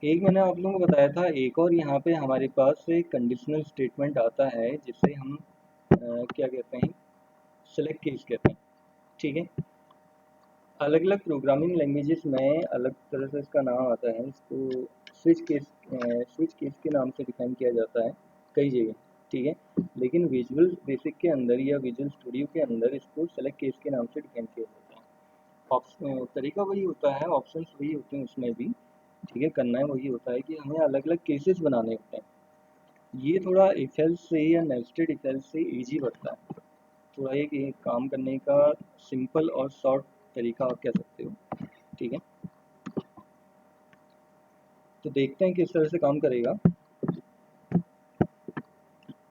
एक मैंने आप लोगों को बताया था, एक और यहाँ पे हमारे पास एक कंडीशनल स्टेटमेंट आता है जिसे हम क्या कहते हैं, सेलेक्ट केस कहते हैं। ठीक है, अलग अलग प्रोग्रामिंग लैंग्वेजेस में अलग तरह से इसका नाम आता है। इसको स्विच केस के नाम से डिफाइन किया जाता है कई जगह। ठीक है, लेकिन विजुअल बेसिक के अंदर या विजुअल स्टूडियो के अंदर इसको सेलेक्ट केस के नाम से डिफाइन किया जाता है। ऑप्शन तरीका वही होता है, ऑप्शंस वही होते हैं उसमें भी। ठीक है, करना है वही होता है कि हमें अलग अलग केसेस बनाने होते हैं। ये थोड़ा इफ एल्स से या नेस्टेड इफ एल्स से इजी पड़ता है। थोड़ा एक काम करने का सिंपल और शॉर्ट तरीका आप कह सकते हो। ठीक है, तो देखते हैं किस तरह से काम करेगा।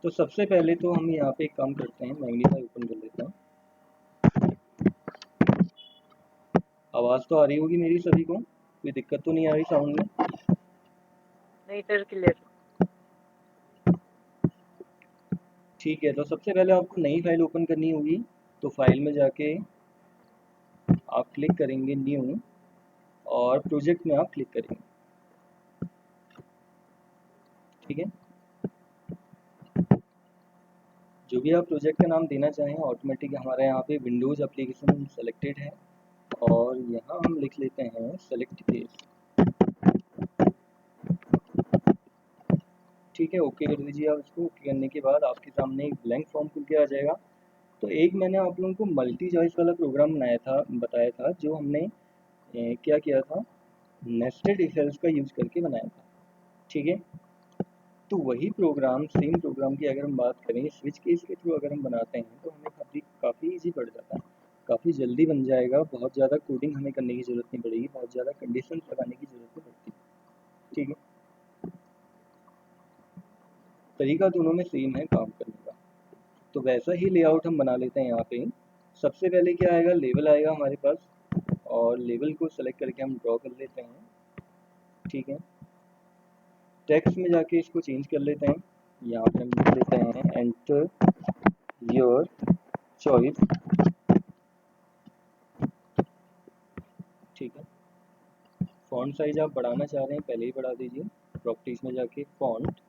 तो सबसे पहले तो हम यहाँ पे एक काम करते हैं, मैग्नीफाई ओपन कर लेते हैं। आवाज़ तो आ रही होगी मेरी सभी को, कोई दिक्कत तो नहीं आ रही साउंड में? नहीं सर, क्लियर। ठीक है, तो सबसे पहले आपको नई फाइल ओपन करनी होगी। तो फाइल में जाके आप क्लिक करेंगे न्यू, और प्रोजेक्ट में आप क्लिक करेंगे। ठीक है, जो भी आप प्रोजेक्ट का नाम देना चाहें, ऑटोमेटिक हमारे यहाँ पे विंडोज़ एप्लीकेशन सेलेक्टेड है, और यहाँ हम लिख लेते हैं सेलेक्ट केस। ठीक है, ओके कर दीजिए आप इसको। ओके करने के बाद आपके सामने एक ब्लैंक फॉर्म खुल के आ जाएगा। तो एक मैंने आप लोगों को मल्टी चॉइस वाला प्रोग्राम बताया था, जो हमने क्या किया था, नेस्टेड इफ एल्स का यूज़ करके बनाया था। ठीक है, तो वही प्रोग्राम, सेम प्रोग्राम की अगर हम बात करें स्विच केस के थ्रू अगर हम बनाते हैं, तो हमें काफ़ी ईजी पड़ जाता है, काफ़ी जल्दी बन जाएगा। बहुत ज़्यादा कोडिंग हमें करने की ज़रूरत नहीं पड़ेगी, बहुत ज़्यादा कंडीशन लगाने की ज़रूरत नहीं पड़ती। ठीक है, तरीका दोनों में सेम है काम करने का। तो वैसा ही लेआउट हम बना लेते हैं यहाँ पे। सबसे पहले क्या आएगा, लेवल आएगा हमारे पास, और लेवल को सेलेक्ट करके हम ड्रॉ कर लेते हैं। ठीक है, टेक्स्ट में जाके इसको चेंज कर लेते हैं। यहाँ पे हम लिख लेते हैं एंटर योर चॉइस। ठीक है, फॉन्ट साइज आप बढ़ाना चाह रहे हैं पहले ही बढ़ा दीजिए, प्रॉपर्टीज में जाके फॉन्ट,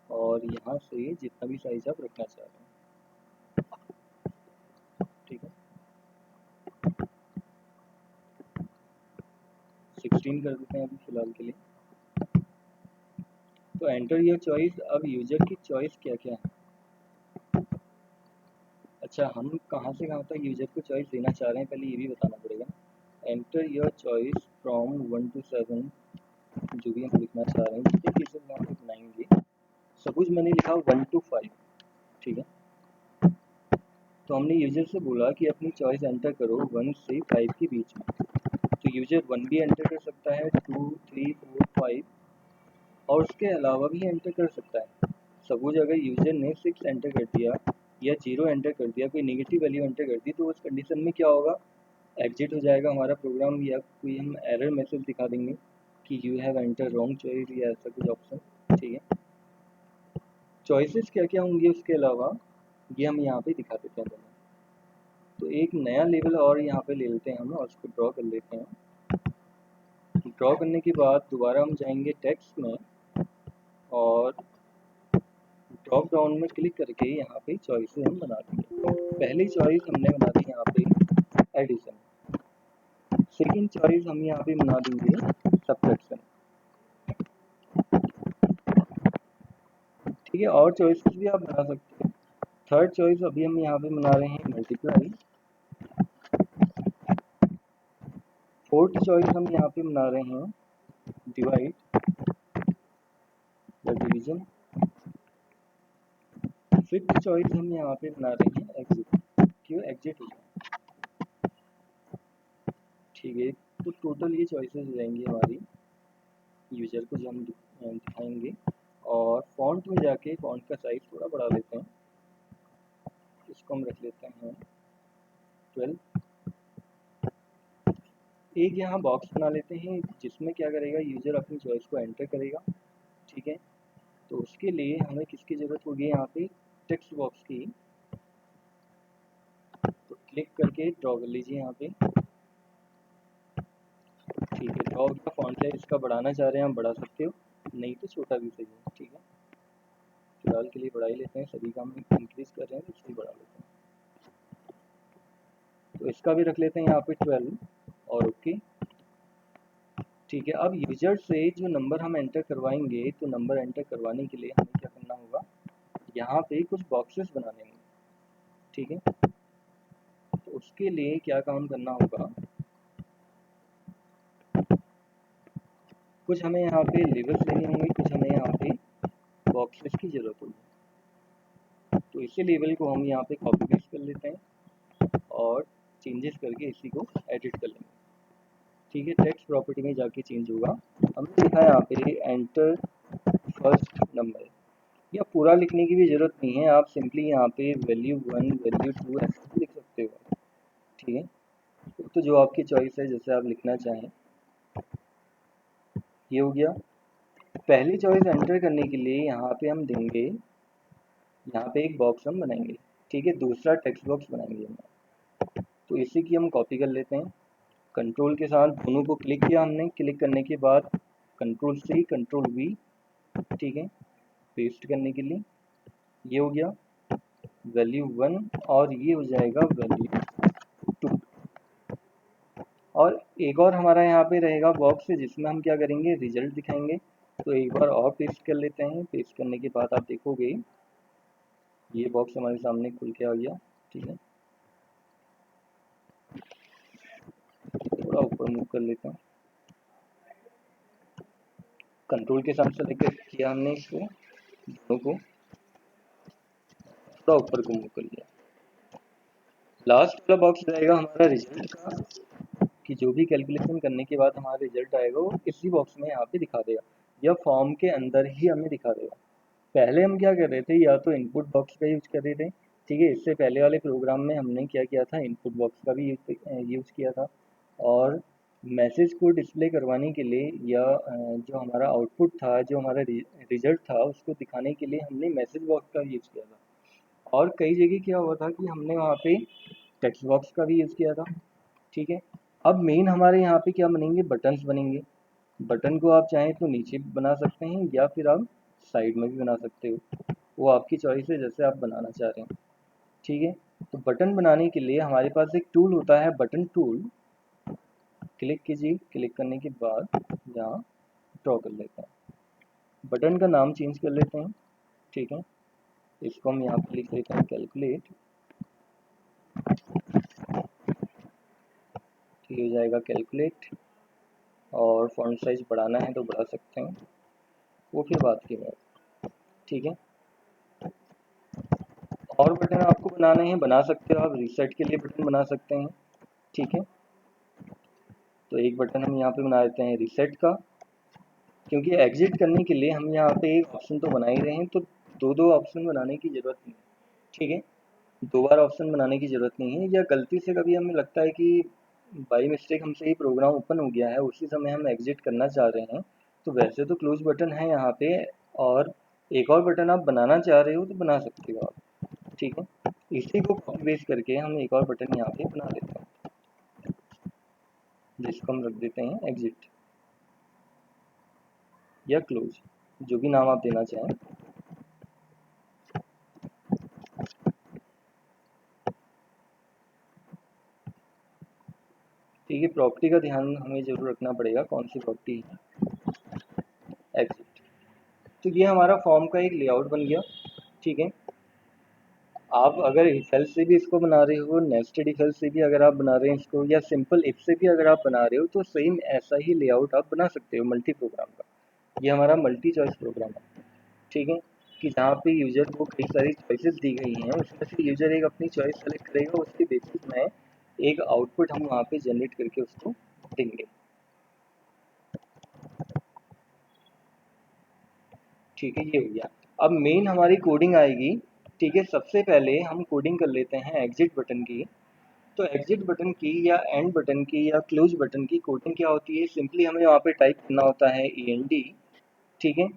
और यहाँ से जितना भी साइज आप रखना चाह रहे हैं। ठीक है, 16 कर देते हैं अभी फिलहाल के लिए। तो एंटर योर चॉइस। अब यूजर की चॉइस क्या क्या है, अच्छा हम कहाँ से कहाँ तक यूजर को चॉइस देना चाह रहे हैं पहले ये भी बताना पड़ेगा। Enter your choice from 1 to 7, जो भी हम लिखना चाह रहे हैं, जितने केसेस यहाँ पे बनाएंगे। सपोज मैंने लिखा 1 to 5। ठीक है, तो हमने यूजर से बोला कि अपनी चॉइस एंटर करो 1 से 5 के बीच में। तो यूजर 1 भी एंटर कर सकता है, 2, 3, 4, 5, और उसके अलावा भी एंटर कर सकता है। सपोज अगर यूजर ने 6 एंटर कर दिया या 0 एंटर कर दिया, कोई नेगेटिव वैल्यू एंटर कर दी, तो उस कंडीशन में क्या होगा, एग्जिट हो जाएगा हमारा प्रोग्राम, या कोई हम एरर मैसेज दिखा देंगे कि you have enter wrong choice, या ऐसा कुछ ऑप्शन। ठीक है, चॉइसेस क्या क्या होंगी उसके अलावा, ये हम यहाँ पे दिखा देते हैं दोनों। तो एक नया लेवल और यहाँ पे ले लेते हैं हम, और उसको ड्रॉ कर लेते हैं। ड्रॉ करने के बाद दोबारा हम जाएंगे टेक्स्ट में, और ड्रॉप डाउन में क्लिक करके यहाँ पे चॉइसेस हम बना देंगे। पहली चॉइस हमने बना दी यहाँ पे एडिशन, सेकंड चॉइस हम यहाँ पे बना देंगे सब्ट्रैक्शन। ठीक है, और चॉइसेस भी आप बना सकते हैं। थर्ड चॉइस अभी हम यहाँ पे बना रहे हैं मल्टीप्लाई। फोर्थ चॉइस हम यहाँ पे बना रहे हैं डिवाइड या डिवीजन। फिफ्थ चॉइस हम यहाँ पे बना रहे हैं एग्जिट, क्यों एग्जिट हो जाए। ठीक है, तो टोटल ये चॉइसेस हो जाएंगी हमारी यूजर को जो हम दिखाएंगे। और फॉन्ट में जाके फॉन्ट का साइज थोड़ा बढ़ा लेते हैं, इसको हम रख लेते हैं 12। एक यहाँ बॉक्स बना लेते हैं जिसमें क्या करेगा, यूजर अपनी चॉइस को एंटर करेगा। ठीक है, तो उसके लिए हमें किसकी ज़रूरत होगी, यहाँ पे टेक्स्ट बॉक्स की। तो क्लिक करके ड्रॉ कर लीजिए यहाँ पे। ठीक है, ड्रॉ का फॉन्ट साइज इसका बढ़ाना चाह रहे हैं, हम बढ़ा सकते हो, नहीं तो छोटा भी सही है। ठीक है, फिलहाल के लिए बढ़ा ही लेते हैं, सभी का हम इंक्रीज कर रहे हैं तो इसलिए बढ़ा लेते हैं। तो इसका भी रख लेते हैं यहाँ पे 12 और ओके। ठीक है, अब यूजर से जो नंबर हम एंटर करवाएंगे, तो नंबर एंटर करवाने के लिए हमें क्या करना होगा, यहाँ पे कुछ बॉक्सेस बनाने होंगे। ठीक है, तो उसके लिए क्या काम करना होगा, कुछ हमें यहाँ पे लेबल्स लेने होंगे, कुछ हमें यहाँ पे बॉक्सेस की जरूरत होगी। तो इसी लेबल को हम यहाँ पे कॉपी पेस्ट कर लेते हैं और चेंजेस करके इसी को एडिट कर लेंगे। ठीक है, टेक्स्ट प्रॉपर्टी में जाके चेंज होगा। हमने लिखा है यहाँ पे एंटर फर्स्ट नंबर, या पूरा लिखने की भी जरूरत नहीं है, आप सिंपली यहाँ पे वैल्यू 1 वैल्यू 2 ऐसे भी लिख सकते हो। ठीक है, तो जो आपकी चॉइस है, जैसे आप लिखना चाहें। ये हो गया। पहली चॉइस एंटर करने के लिए यहाँ पे हम देंगे, यहाँ पे एक बॉक्स हम बनाएंगे। ठीक है, दूसरा टेक्स्ट बॉक्स बनाएंगे हम। तो इसी की हम कॉपी कर लेते हैं, कंट्रोल के साथ दोनों को क्लिक किया हमने, क्लिक करने के बाद कंट्रोल C कंट्रोल V, ठीक है, पेस्ट करने के लिए। ये हो गया वैल्यू 1 और ये हो जाएगा वैल्यू 2। और एक और हमारा यहाँ पे रहेगा बॉक्स जिसमें हम क्या करेंगे, रिजल्ट दिखाएंगे। तो एक बार और पेस्ट कर लेते हैं, पेस्ट करने के बाद आप देखोगे ये बॉक्स हमारे सामने खुल के आ गया। ठीक है, थोड़ा ऊपर मूव कर लेते हैं, कंट्रोल के साथ सेलेक्ट किया हमने इसको, दोनों को थोड़ा ऊपर को मूव कर लिया। लास्ट वाला बॉक्स रहेगा हमारा रिजल्ट का, कि जो भी कैलकुलेशन करने के बाद हमारा रिजल्ट आएगा वो इसी बॉक्स में यहाँ पे दिखा देगा, या फॉर्म के अंदर ही हमें दिखा देगा। पहले हम क्या कर रहे थे, या तो इनपुट बॉक्स का यूज कर रहे थे। ठीक है, इससे पहले वाले प्रोग्राम में हमने क्या किया था, इनपुट बॉक्स का भी यूज किया था। और मैसेज को डिस्प्ले करवाने के लिए, या जो हमारा आउटपुट था, जो हमारा रिजल्ट था, उसको दिखाने के लिए हमने मैसेज बॉक्स का यूज किया था। और कई जगह क्या हुआ था कि हमने वहाँ पे टेक्स्ट बॉक्स का भी यूज किया था। ठीक है, अब मेन हमारे यहाँ पे क्या बनेंगे, बटन्स बनेंगे। बटन को आप चाहें तो नीचे भी बना सकते हैं, या फिर आप साइड में भी बना सकते हो, वो आपकी चॉइस है, जैसे आप बनाना चाह रहे हैं। ठीक है, तो बटन बनाने के लिए हमारे पास एक टूल होता है, बटन टूल। क्लिक कीजिए, क्लिक करने के बाद यहाँ ड्रॉ कर लेते हैं, बटन का नाम चेंज कर लेते हैं। ठीक है, इसको हम यहाँ पे लिख लेते हैं कैलकुलेट। ठीक हो जाएगा कैलकुलेट, और फॉन्ट साइज बढ़ाना है तो बढ़ा सकते हैं, वो फिर बात की बात। ठीक है, और बटन आपको बनाने हैं, बना सकते हो, आप रीसेट के लिए बटन बना सकते हैं। ठीक है, तो एक बटन हम यहाँ पे बना देते हैं रीसेट का, क्योंकि एग्जिट करने के लिए हम यहाँ पे एक ऑप्शन तो बना ही रहे हैं, तो दो दो ऑप्शन बनाने की ज़रूरत नहीं है। ठीक है, दो बार ऑप्शन बनाने की ज़रूरत नहीं है, या गलती से कभी हमें लगता है कि बाई मिस्टेक हमसे ये प्रोग्राम ओपन हो गया है, उसी समय हम एग्जिट करना चाह रहे हैं, तो वैसे तो क्लोज बटन है यहाँ पे, और एक और बटन आप बनाना चाह रहे हो तो बना सकते हो आप। ठीक है, इसी को कॉपी पेस्ट करके हम एक और बटन यहाँ पे बना लेते हैं, जिसको हम रख देते हैं एग्जिट या क्लोज, जो भी नाम आप देना चाहें। ठीक है, प्रॉपर्टी का ध्यान हमें जरूर रखना पड़ेगा, कौन सी प्रॉपर्टी है, एग्जिट। तो ये हमारा फॉर्म का एक लेआउट बन गया। ठीक है, आप अगर इफ एल्स से भी इसको बना रहे हो, नेस्टेड इफ एल्स से भी अगर आप बना रहे हैं इसको, या सिंपल इफ से भी अगर आप बना रहे हो, तो सेम ऐसा ही लेआउट आप बना सकते हो मल्टी प्रोग्राम का। ये हमारा मल्टी चॉइस प्रोग्राम है। ठीक है, कि जहाँ पे यूजर को कई सारी चॉइसेस दी गई हैं, उसमें से यूजर एक अपनी चॉइस सेलेक्ट करेगा, उसके बेसिस में एक आउटपुट हम वहाँ पे जनरेट करके उसको देंगे। ठीक है, ये हो गया। अब मेन हमारी कोडिंग आएगी। ठीक है, सबसे पहले हम कोडिंग कर लेते हैं एग्जिट बटन की। तो एग्जिट बटन की, या एंड बटन की, या क्लोज बटन की कोडिंग क्या होती है, सिंपली हमें वहाँ पे टाइप करना होता है END। ठीक है,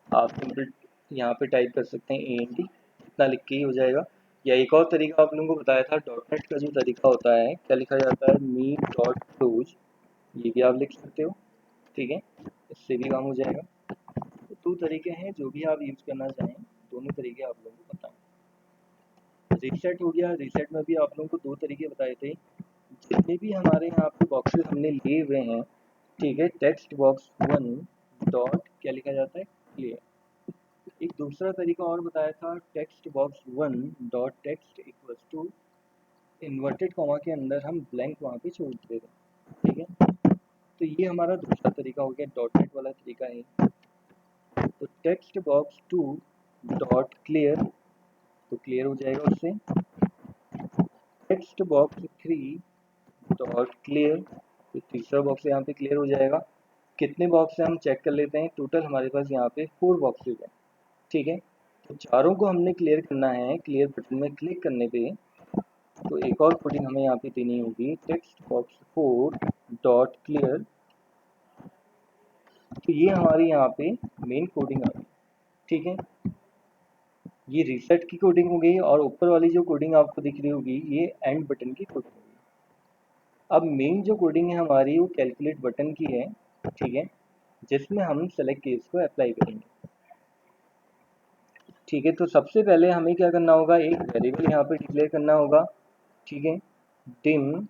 आप सिंपल यहाँ पे टाइप कर सकते हैं END, इतना लिख के ही हो जाएगा। या एक और तरीका आप लोगों को बताया था, डॉट नेट का जो तरीका होता है, क्या लिखा जाता है, मी डॉट क्लोज, ये भी आप लिख सकते हो, ठीक है, इससे भी काम हो जाएगा। तो दो तरीके हैं, जो भी आप यूज़ करना चाहें, दोनों तरीके आप लोगों को बताएं। रीसेट हो गया, रीसेट में भी आप लोगों को दो तरीके बताए थे। जितने भी हमारे यहाँ पे बॉक्सेस हमने लिए हुए हैं, ठीक है, टेक्स्ट बॉक्स 1 डॉट क्या लिखा जाता है, क्लियर। एक दूसरा तरीका और बताया था, text box 1 dot text equals to inverted comma के अंदर हम ब्लैंक वहाँ पे छोड़ देते थे, ठीक है। तो ये हमारा दूसरा तरीका हो गया, डॉटेड वाला तरीका है। तो टेक्स्ट बॉक्स 2 डॉट क्लियर, तो क्लियर हो जाएगा उससे। टेक्स्ट बॉक्स 3 डॉट क्लियर, तो तीसरा बॉक्स यहाँ पे क्लियर हो जाएगा। कितने बॉक्स है हम चेक कर लेते हैं, टोटल हमारे पास यहाँ पे 4 बॉक्सेस हैं, ठीक है। तो चारों को हमने क्लियर करना है, क्लियर बटन में क्लिक करने पे तो एक और कोडिंग हमें यहाँ पे देनी होगी, टेक्स्ट बॉक्स 4 डॉट क्लियर। तो ये हमारी यहाँ पे मेन कोडिंग आ गई, ठीक है। ये रीसेट की कोडिंग हो गई, और ऊपर वाली जो कोडिंग आपको दिख रही होगी ये एंड बटन की कोडिंग होगी। अब मेन जो कोडिंग है हमारी वो कैलकुलेट बटन की है, ठीक है, जिसमें हम सेलेक्ट केस को अप्लाई करेंगे, ठीक है। तो सबसे पहले हमें क्या करना होगा, एक वेरिएबल यहाँ पे डिक्लेयर करना होगा, ठीक है। डिम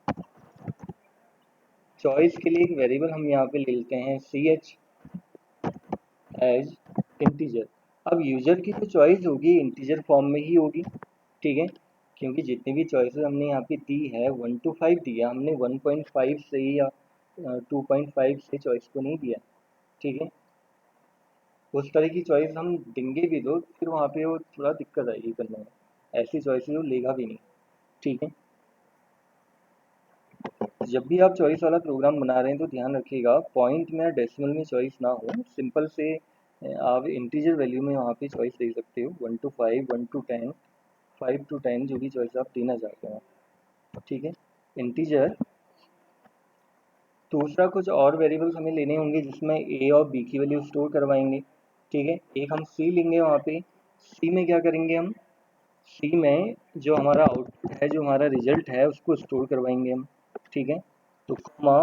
चॉइस के लिए एक वेरिएबल हम यहाँ पे ले लेते हैं ch एज इंटीजर। अब यूजर की जो चॉइस होगी इंटीजर फॉर्म में ही होगी, ठीक है, क्योंकि जितनी भी चॉइसेस हमने यहाँ पे दी है 1 to 5 दिया हमने, 1.5 से या 2.5 से चॉइस को नहीं दिया, ठीक है। उस तरह की चॉइस हम देंगे भी तो फिर वहाँ पे वो थोड़ा दिक्कत आएगी करने में, ऐसी चॉइसेस वो लेगा भी नहीं, ठीक है। जब भी आप चॉइस वाला प्रोग्राम बना रहे हैं तो ध्यान रखिएगा पॉइंट में या डेसिमल में चॉइस ना हो, सिंपल से आप इंटीजर वैल्यू में वहाँ पे चॉइस दे सकते हो, 1 to 5, 1 to 10, 5 to 10, जो भी चॉइस आप देना चाहते हो, ठीक है, इंटीजर। दूसरा कुछ और वेरिएबल्स हमें लेने होंगे जिसमें ए और बी की वैल्यू स्टोर करवाएंगे, ठीक है। एक हम सी लेंगे, वहाँ पे सी में क्या करेंगे हम, सी में जो हमारा आउटपुट है, जो हमारा रिजल्ट है उसको स्टोर करवाएंगे हम, ठीक है। तो कॉमा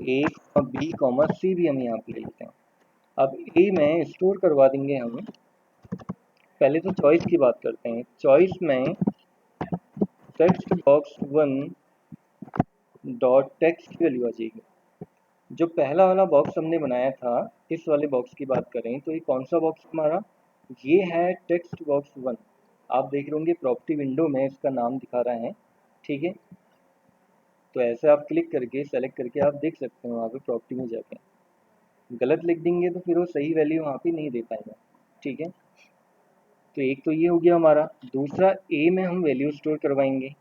ए कॉमा बी कॉमा सी भी हम यहाँ पे ले लेते हैं। अब ए में स्टोर करवा देंगे हम, पहले तो चॉइस की बात करते हैं। चॉइस में टेक्स्ट बॉक्स 1 डॉट टेक्स्ट की वैल्यू आ जाएगी। जो पहला वाला बॉक्स हमने बनाया था, इस वाले बॉक्स की बात करें तो ये कौन सा बॉक्स हमारा, ये है टेक्स्ट बॉक्स 1। आप देख रहे होंगे प्रॉपर्टी विंडो में इसका नाम दिखा रहा है, ठीक है। तो ऐसे आप क्लिक करके सेलेक्ट करके आप देख सकते हो वहाँ पे प्रॉपर्टी में जाके। गलत लिख देंगे तो फिर वो सही वैल्यू वहाँ पे नहीं दे पाएगा, ठीक है। तो एक तो ये हो गया हमारा। दूसरा ए में हम वैल्यू स्टोर करवाएंगे।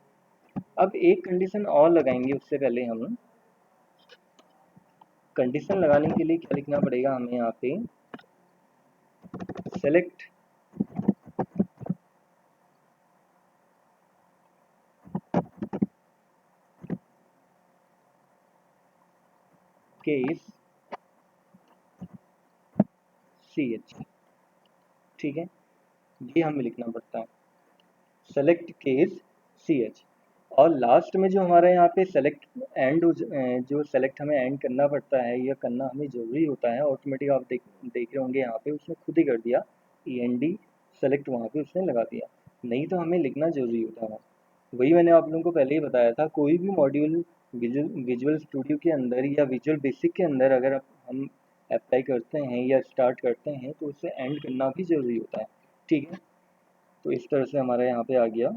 अब एक कंडीशन और लगाएंगे, उससे पहले हम कंडीशन लगाने के लिए क्या लिखना पड़ेगा हमें यहाँ पे, सेलेक्ट केस ch, ठीक है, ये हमें लिखना पड़ता है, सेलेक्ट केस ch। और लास्ट में जो हमारा यहाँ पे सेलेक्ट एंड, जो सेलेक्ट हमें एंड करना पड़ता है या करना हमें ज़रूरी होता है, ऑटोमेटिक आप देख रहे होंगे यहाँ पे उसने खुद ही कर दिया, END सेलेक्ट वहाँ पे उसने लगा दिया, नहीं तो हमें लिखना ज़रूरी होता है। वही मैंने आप लोगों को पहले ही बताया था, कोई भी मॉड्यूल विजुअल स्टूडियो के अंदर या विजुअल बेसिक के अंदर अगर हम अप्लाई करते हैं या स्टार्ट करते हैं तो उसे एंड करना भी ज़रूरी होता है, ठीक है। तो इस तरह से हमारा यहाँ पे आ गया।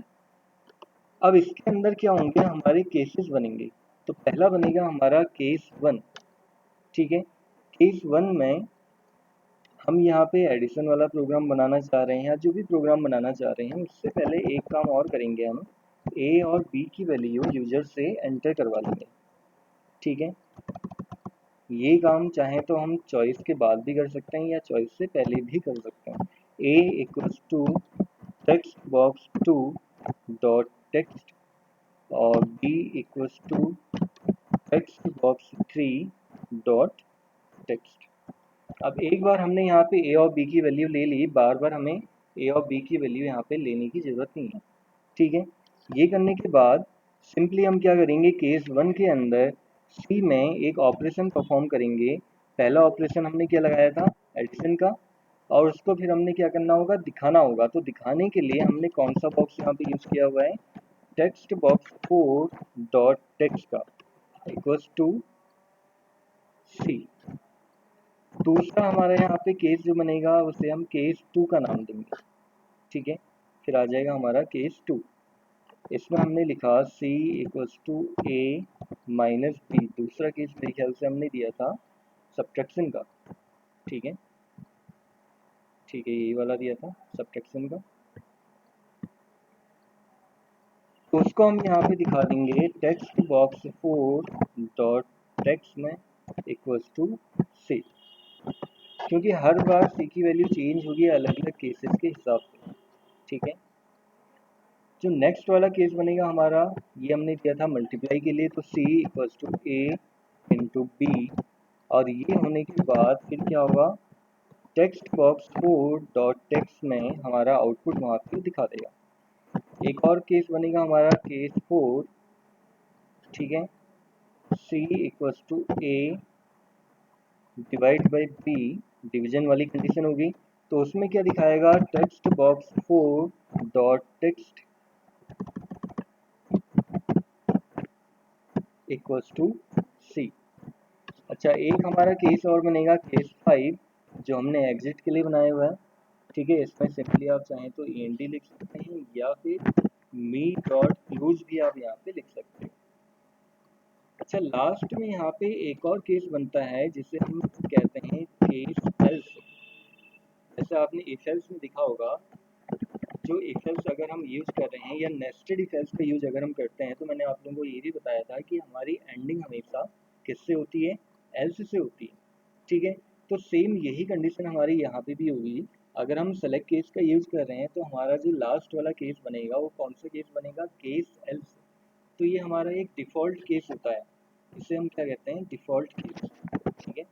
अब इसके अंदर क्या होंगे, हमारे केसेस बनेंगे। तो पहला बनेगा हमारा केस 1, ठीक है। केस 1 में हम यहाँ पे एडिशन वाला प्रोग्राम बनाना चाह रहे हैं या जो भी प्रोग्राम बनाना चाह रहे हैं, उससे पहले एक काम और करेंगे, हम ए और बी की वैल्यू यूजर से एंटर करवा लेंगे, ठीक है। ये काम चाहे तो हम चॉइस के बाद भी कर सकते हैं या चॉइस से पहले भी कर सकते हैं। A equals to text box 2 dot text और B equals to text box 3 dot text. अब एक बार हमने यहाँ पे ए और बी की वैल्यू ले ली, बार बार हमें ए और बी की वैल्यू यहाँ पे लेने की ज़रूरत नहीं है, ठीक है। ये करने के बाद सिंपली हम क्या करेंगे, केस 1 के अंदर सी में एक ऑपरेशन परफॉर्म करेंगे। पहला ऑपरेशन हमने क्या लगाया था, एडिशन का, और उसको फिर हमने क्या करना होगा, दिखाना होगा। तो दिखाने के लिए हमने कौन सा बॉक्स यहाँ पे यूज किया हुआ है, टेक्स्ट बॉक्स 4 डॉट टेक्स्ट का इक्वल्स टू सी। दूसरा हमारा यहाँ पे केस जो बनेगा उसे हम केस 2 का नाम देंगे, ठीक है। फिर आ जाएगा हमारा केस 2। इसमें हमने लिखा c equals to a minus B. दूसरा केस मेरे ख्याल से हमने दिया था सब्ट्रैक्शन का, ठीक है, ठीक है, यही वाला दिया था सब्ट्रैक्शन का। तो उसको हम यहाँ पे दिखा देंगे टेक्स्ट बॉक्स 4 डॉट टेक्स्ट में इक्वल्स टू सी, क्योंकि हर बार सी की वैल्यू चेंज होगी अलग अलग केसेस के हिसाब से, ठीक है। जो नेक्स्ट वाला केस बनेगा हमारा, ये हमने दिया था मल्टीप्लाई के लिए, तो C equals to A into B, और ये होने के बाद फिर क्या होगा, टेक्स्ट बॉक्स 4 डॉट टेक्स्ट में हमारा आउटपुट वहाँ पे दिखा देगा। एक और केस बनेगा हमारा केस 4, ठीक है, C equals to A divide by B, division वाली कंडीशन होगी। तो उसमें क्या दिखाएगा, text box 4 dot text equals to C. अच्छा, एक हमारा केस और बनेगा केस 5, जो हमने एग्जिट के लिए बनाया हुआ है, ठीक है। इसमें सिंपली आप चाहें तो END लिख सकते हैं, या फिर मी डॉट क्लोज भी आप यहाँ पे लिख सकते हैं। अच्छा, लास्ट में यहाँ पे एक और केस बनता है जिसे हम कहते हैं केस एल्स। जैसे आपने इफ एल्स में देखा होगा, जो इफ एल्स अगर हम यूज कर रहे हैं या नेस्टेड इफ एल्स का यूज अगर हम करते हैं, तो मैंने आप लोगों को ये भी बताया था कि हमारी एंडिंग हमेशा किससे होती है, एल्स से होती है, ठीक है। तो सेम यही कंडीशन हमारी यहाँ पे भी होगी। अगर हम सेलेक्ट केस का यूज कर रहे हैं तो हमारा जो लास्ट वाला केस बनेगा वो कौन सा केस बनेगा, केस एल्स। तो ये हमारा एक डिफ़ॉल्ट केस होता है, इसे हम क्या कहते हैं, डिफ़ॉल्ट केस, ठीक है।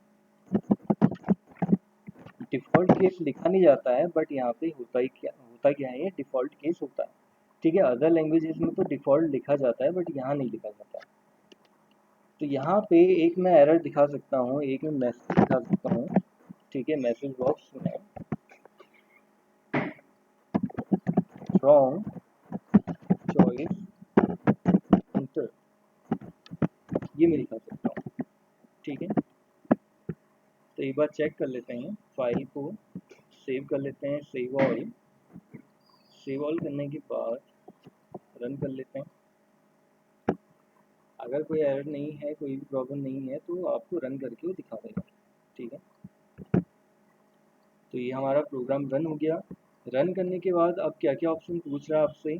डिफ़ॉल्ट केस लिखा नहीं जाता है, बट यहाँ पे होता क्या है, ये डिफ़ॉल्ट केस होता है, ठीक है। अदर लैंग्वेजेस में तो डिफ़ॉल्ट लिखा जाता है, बट यहाँ नहीं लिखा जाता है। तो यहाँ पे एक मैं एरर दिखा सकता हूँ, एक मैं मैसेज दिखा सकता हूँ, ठीक है। मैसेज बॉक्स में रॉन्ग चॉइस एंटर, ये मैं दिखा सकता हूँ, ठीक है। तो एक बार चेक कर लेते हैं, फाइल को सेव कर लेते हैं, सेव ऑल करने के बाद रन कर लेते हैं। अगर कोई एरर नहीं है, कोई भी प्रॉब्लम नहीं है, तो आपको रन करके वो दिखा देगा, ठीक है। तो ये हमारा प्रोग्राम रन हो गया। रन करने के बाद अब क्या क्या ऑप्शन पूछ रहा है आपसे,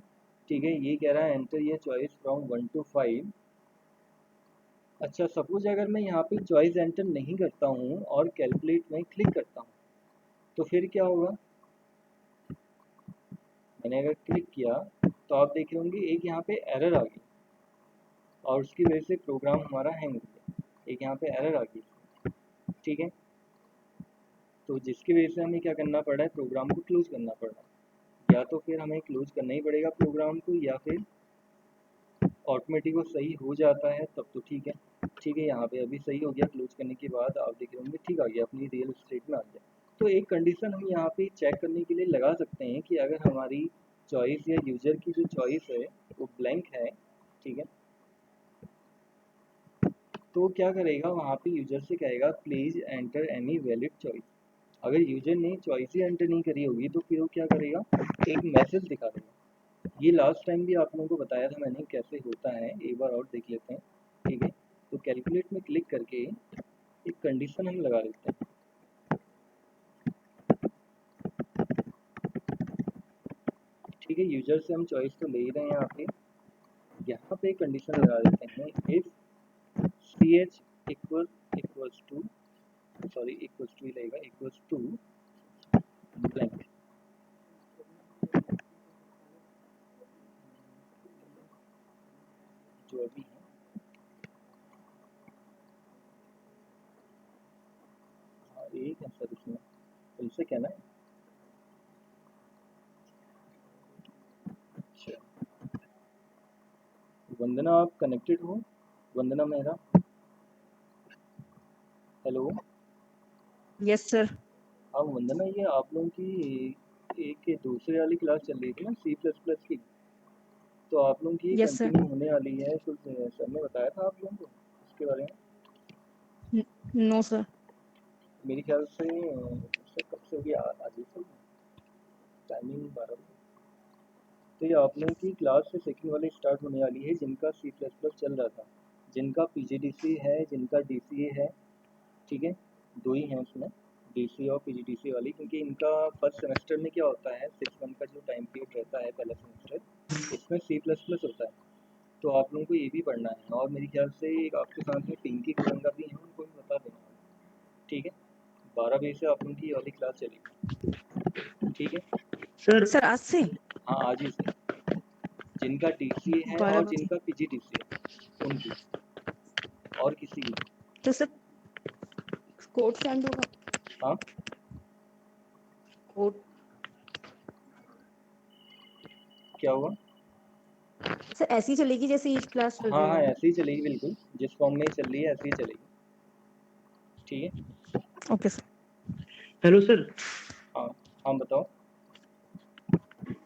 ठीक है। ये कह रहा है एंटर ये चॉइस फ्रॉम 1 to 5। अच्छा, सपोज अगर मैं यहाँ पे चॉइस एंटर नहीं करता हूँ और कैलकुलेट में क्लिक करता हूँ, तो फिर क्या होगा। मैंने अगर क्लिक किया तो आप देख रहे होंगे एक यहाँ पे एरर आ गई, और उसकी वजह से प्रोग्राम हमारा हैंग हो गया। एक यहाँ पे एरर आ गई, ठीक है। तो जिसकी वजह से हमें क्या करना पड़ रहा है, प्रोग्राम को क्लोज करना पड़ रहा है। या तो फिर हमें क्लोज करना ही पड़ेगा प्रोग्राम को, या फिर ऑटोमेटिक वो सही हो जाता है तब तो ठीक है, ठीक है। यहाँ पे अभी सही हो गया, क्लोज करने के बाद आप देख रहे होंगे ठीक आ गया, अपनी रियल स्टेट में आ गया। तो एक कंडीशन हम यहाँ पे चेक करने के लिए लगा सकते हैं कि अगर हमारी चॉइस या यूजर की जो चॉइस है वो ब्लैंक है, ठीक है, तो क्या करेगा, वहाँ पे यूजर से कहेगा please enter any valid choice. अगर यूजर ने चॉइस ही एंटर नहीं करी होगी तो फिर वो क्या करेगा, एक मैसेज दिखा देगा। ये लास्ट टाइम भी आप लोगों को बताया था मैंने कैसे होता है, एक बार और देख लेते हैं, ठीक है। तो कैलकुलेट में क्लिक करके एक कंडीशन हम लगा लेते हैं, ठीक है। यूजर से हम चॉइस तो ले ही रहे हैं यहाँ पे, यहाँ पे कंडीशन लगा देते हैं, if ch equals to, sorry equals to ही लगेगा, इक्वल्स टू ब्लैंक। जो अभी है, हाँ एक है सर इसमें, तुमसे कहना है। अच्छा, वंदना आप कनेक्टेड हो, वंदना मेहरा। Yes sir. हाँ वंदना, ये आप लोगों की एक दूसरी वाली क्लास चल रही थी ना सी प्लस प्लस की, तो आप लोगों की यस सर। कंटिन्यू होने वाली है, कुछ सर ने बताया था आप लोगों को उसके बारे में? No sir. मेरे ख्याल से सर कब से होगी, आज ही से टाइमिंग 12 बजे। तो ये आप लोगों की क्लास से सेकंड वाली स्टार्ट होने वाली है, जिनका सी प्लस प्लस चल रहा था, जिनका पीजीडीसी है, जिनका डीसीए है, ठीक है, दो ही हैं उसमें, डीसी और पीजीडीसी वाली, क्योंकि इनका फर्स्ट सेमेस्टर में क्या होता है, 6 मंथ का जो टाइम पीरियड रहता है पहला सेमेस्टर, इसमें सी प्लस प्लस होता है, तो आप लोगों को ये भी पढ़ना है। और मेरे ख्याल से एक आपके साथ में पिंकी गुरंगा भी हैं, उनको भी बता देना, ठीक है? 12 बजे से आप लोगों की ये वाली क्लास चलेगी, ठीक है? सर आज से? हाँ आज ही से, जिनका डीसी है 12 और बजे। जिनका पीजीडीसी है उनकी, और किसी की। तो सर कोड सेंड होगा? हाँ कोड क्या हुआ? सर ऐसी चलेगी जैसे ईच क्लास चल हाँ रही हाँ है? ऐसे ही चलेगी, बिल्कुल जिस फॉर्म में चल रही है ऐसे ही चलेगी, ठीक है? Okay sir. Hello sir. हाँ हाँ बताओ।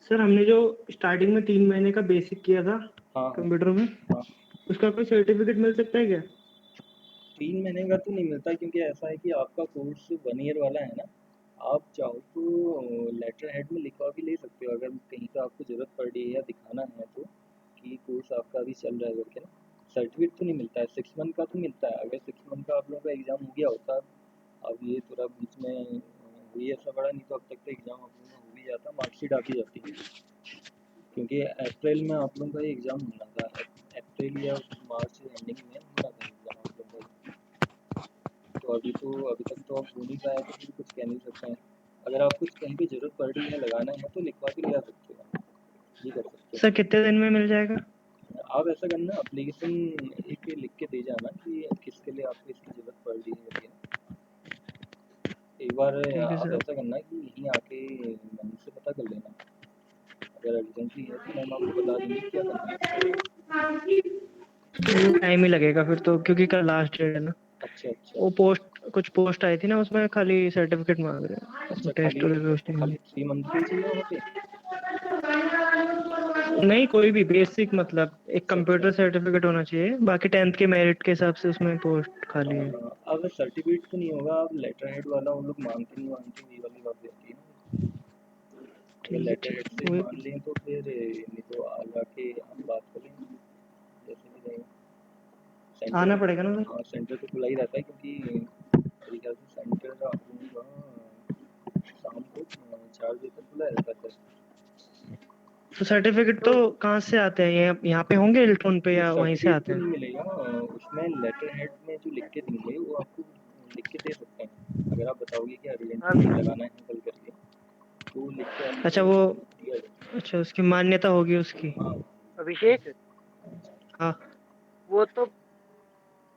सर हमने जो स्टार्टिंग में 3 महीने का बेसिक किया था हाँ कंप्यूटर में, हाँ, उसका कोई सर्टिफिकेट मिल सकता है क्या? 3 महीने का तो नहीं मिलता, क्योंकि ऐसा है कि आपका कोर्स 1 ईयर वाला है ना, आप चाहो तो लेटर हेड में लिखवा भी ले सकते हो, अगर कहीं पे आपको ज़रूरत पड़ रही है या दिखाना है तो, कि कोर्स आपका अभी चल रहा है करके ना। सर्टिफिकेट तो नहीं मिलता है, 6 मंथ का तो मिलता है, अगर 6 मंथ का आप लोगों का एग्ज़ाम हो गया होता, अब ये थोड़ा बीच में हुई ऐसा बड़ा, नहीं तो अब तक तो एग्ज़ाम आप लोगों का हो भी जाता, मार्कशीट आ भी जाती है, क्योंकि अप्रैल में आप लोगों का एग्ज़ाम होना था, अप्रैल या मार्च एंडिंग में होना था एग्ज़ाम आप लोगों का। तो अभी तक तो आप हो नहीं पाया, तो फिर कुछ कह नहीं सकते हैं। अगर आप कुछ कहीं पे ज़रूरत पड़ रही है, लगाना है तो लिखवा के ले आ सकते हो, ये कर सकते सर कितने दिन में मिल जाएगा? हो। आप ऐसा करना, एप्लीकेशन एक लिख के दे जाना कि किसके लिए आपको इसकी ज़रूरत पड़ रही है करके। एक बार ठीक है आप सर। ऐसा करना कि यहीं आके मैम से पता कर लेना, अगर अर्जेंटली है तो मैम आपको बता देंगे क्या करना है। टाइम ही लगेगा फिर तो, क्योंकि कल लास्ट डेट है ना। अच्छा अच्छा वो कुछ पोस्ट आई थी ना, उसमें खाली सर्टिफिकेट मांग रहे हैं, अच्छा, वो टेस्ट खाली वाली पोस्ट नहीं। 3 मंथ के लिए चाहिए वहाँ पे? नहीं, कोई भी बेसिक, मतलब एक अच्छा अच्छा, कंप्यूटर सर्टिफिकेट होना चाहिए, बाकी 10th के मेरिट के हिसाब से उसमें पोस्ट खाली है। अब सर्टिफिकेट तो नहीं होगा, अब लेटर हेड वाला वो लोग मांगते नहीं मांगते, वही वाली बात रहती है ना। अगर ठीक है लेटर ठीक हेड है, से वही। मान लें तो फिर नहीं तो आगे आके हम बात करेंगे, जैसे भी रहेगा। सेंटर आना तो, पड़ेगा ना सर? हाँ सेंटर तो खुला ही रहता है, क्योंकि मेरे ख्याल से सेंटर आप लोगों का शाम को 4 बजे तक खुला रहता है। तो सर्टिफिकेट तो तो कहाँ से आते हैं? ये यहाँ पे होंगे इलेक्ट्रॉन पे, नहीं या वहीं से सर्टिफिकेट आते तो हैं? नहीं मिलेगा, उसमें लेटर हेड में जो लिख के देंगे वो आपको लिख के दे सकते हैं, अगर आप बताओगे कि अभी अर्जेंटली लगाना है कल करके, तो वो लिख के अच्छा आपको वो, दिया जाएगा। अच्छा उसकी मान्यता होगी उसकी। हाँ अभिषेक, हाँ। वो तो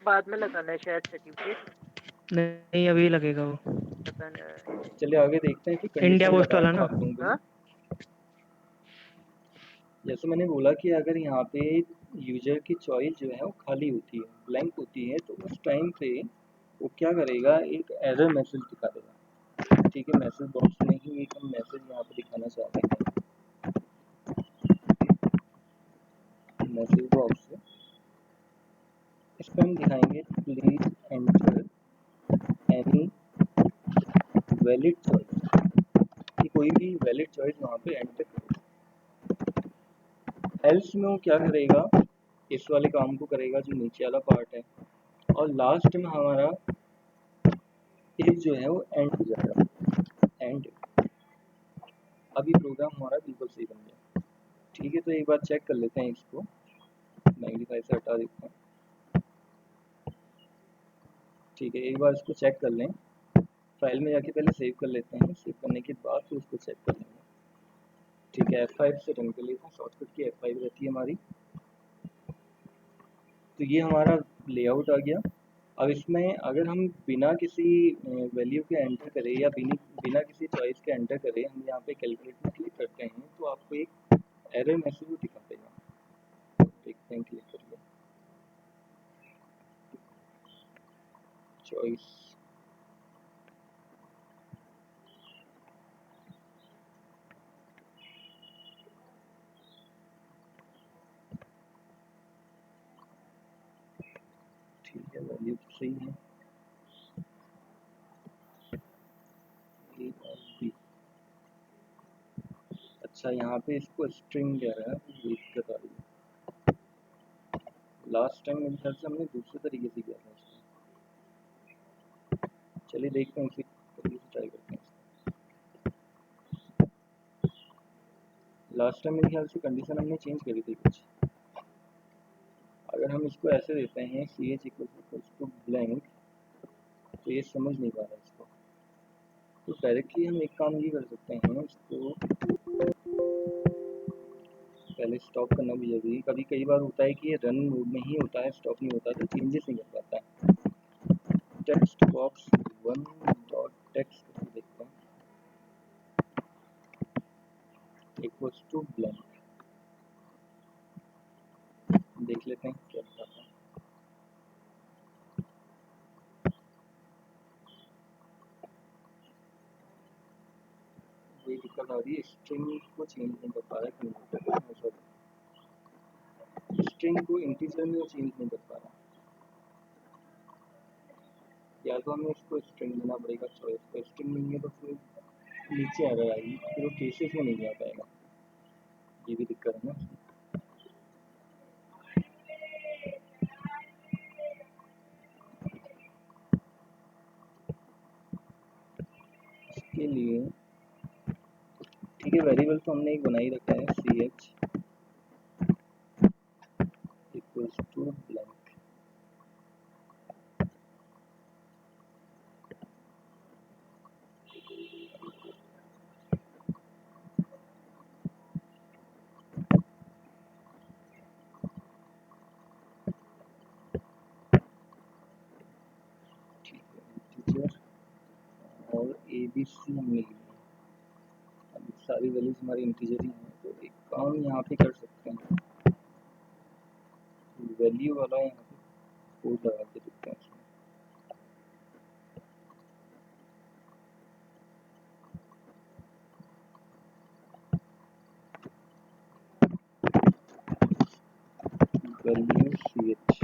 बाद में लगाना है शायद सर्टिफिकेट, नहीं, अभी लगेगा वो। पता नहीं। चलिए आगे देखते हैं कि इंडिया कंडीशन पोस्ट बताया वाला था ना? आप लोगों को, हाँ जैसे मैंने बोला कि अगर यहाँ पे यूजर की चॉइस जो है वो खाली होती है, ब्लैंक होती है, तो उस टाइम पे वो क्या करेगा, एक एरर मैसेज दिखा देगा, ठीक है? मैसेज बॉक्स में ही एक हम मैसेज यहाँ पे दिखाना चाहते हैं, मैसेज बॉक्स इस पर हम दिखाएंगे, please enter any valid choice, कि कोई भी वैलिड चॉइस वहाँ पे एंटर करो। एल्स में वो क्या करेगा, इस वाले काम को करेगा जो नीचे वाला पार्ट है, और लास्ट में हमारा इफ जो है वो एंड हो जाएगा, एंड। अभी प्रोग्राम हमारा बिल्कुल सही बन गया, ठीक है? तो एक बार चेक कर लेते हैं, इसको मैग्नीफाई से हटा देते हैं, ठीक है? एक बार इसको चेक कर लें, फाइल में जाके पहले सेव कर लेते हैं, सेव करने के बाद फिर उसको चेक कर लेंगे, ठीक है? F5 से रन कर लेते हैं, शॉर्टकट की F5 रहती है हमारी। तो ये हमारा लेआउट आ गया। अब इसमें अगर हम बिना किसी वैल्यू के एंटर करें, या बिना किसी चॉइस के एंटर करें, हम यहाँ पे कैलकुलेट में क्लिक करते हैं, तो आपको एक एरर मैसेज दिखा देगा, देखते हैं क्लिक करके, चॉइस ऐसे ही है A और B। अच्छा यहाँ पे इसको स्ट्रिंग कह रहा है, वेट कर रही है। लास्ट टाइम मेरे ख्याल से हमने दूसरे तरीके से किया था इसको। चलिए देखते हैं, इसी तरीके से ट्राई करते हैं इसको। लास्ट टाइम मेरे ख्याल से कंडीशन हमने चेंज करी थी कुछ। अगर हम इसको ऐसे देते हैं CH इक्वल्स टू ब्लैंक, तो ये समझ नहीं पा रहा इसको। तो डायरेक्टली हम एक काम ये कर सकते हैं, इसको पहले स्टॉप करना भी जरूरी है। कभी कई बार होता है कि ये रन मोड में ही होता है, स्टॉप नहीं होता, तो चेंजेस नहीं कर पाता है। टेक्स्ट बॉक्स 1 डॉट टेक्स्ट देखते हैं इक्वल्स टू ब्लैंक, देख लेते हैं क्या दिखाता है। ये दिक्कत आ रही है, स्ट्रिंग को चेंज नहीं कर पा रहा है कन्वर्टर, स्ट्रिंग को इंटीजर में चेंज नहीं कर पा रहा। या तो हमें इसको स्ट्रिंग देना पड़ेगा चॉइस को, स्ट्रिंग देंगे तो फिर नीचे एरर आएगी, फिर वो केसेस में नहीं जा पाएगा, ये भी दिक्कत है ना। इसके लिए ठीक है, वेरिएबल तो हमने एक बना ही रखा है, CH इक्वल्स टू ब्लैंक। और ABC हमने लिया, अब सारी वैल्यूज हमारी इंटीजर ही हैं, तो एक काम यहाँ पे कर सकते हैं, वैल्यू वाला यहाँ पे कोड लगा के देखते हैं इसमें। वैल्यू CH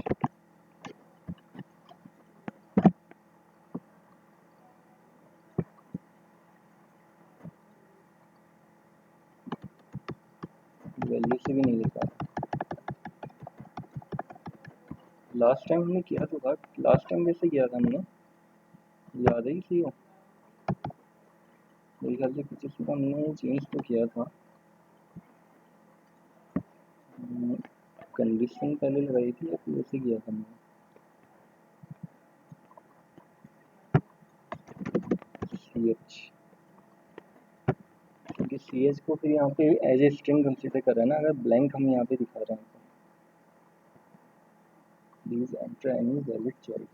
वैल्यू से भी नहीं लिखा। लास्ट टाइम हमने किया तो था, लास्ट टाइम कैसे किया था हमने, याद है कि मेरे ख्याल से कुछ इसमें हमने चेंज तो किया था। कंडीशन पहले लगाई थी या फिर ऐसे किया था हमने, CH, क्योंकि CH को फिर यहाँ पे एज ए स्ट्रिंग कंसीडर कर रहा है ना, अगर ब्लैंक हम यहाँ पे दिखा रहे हैं तो please enter any valid choice,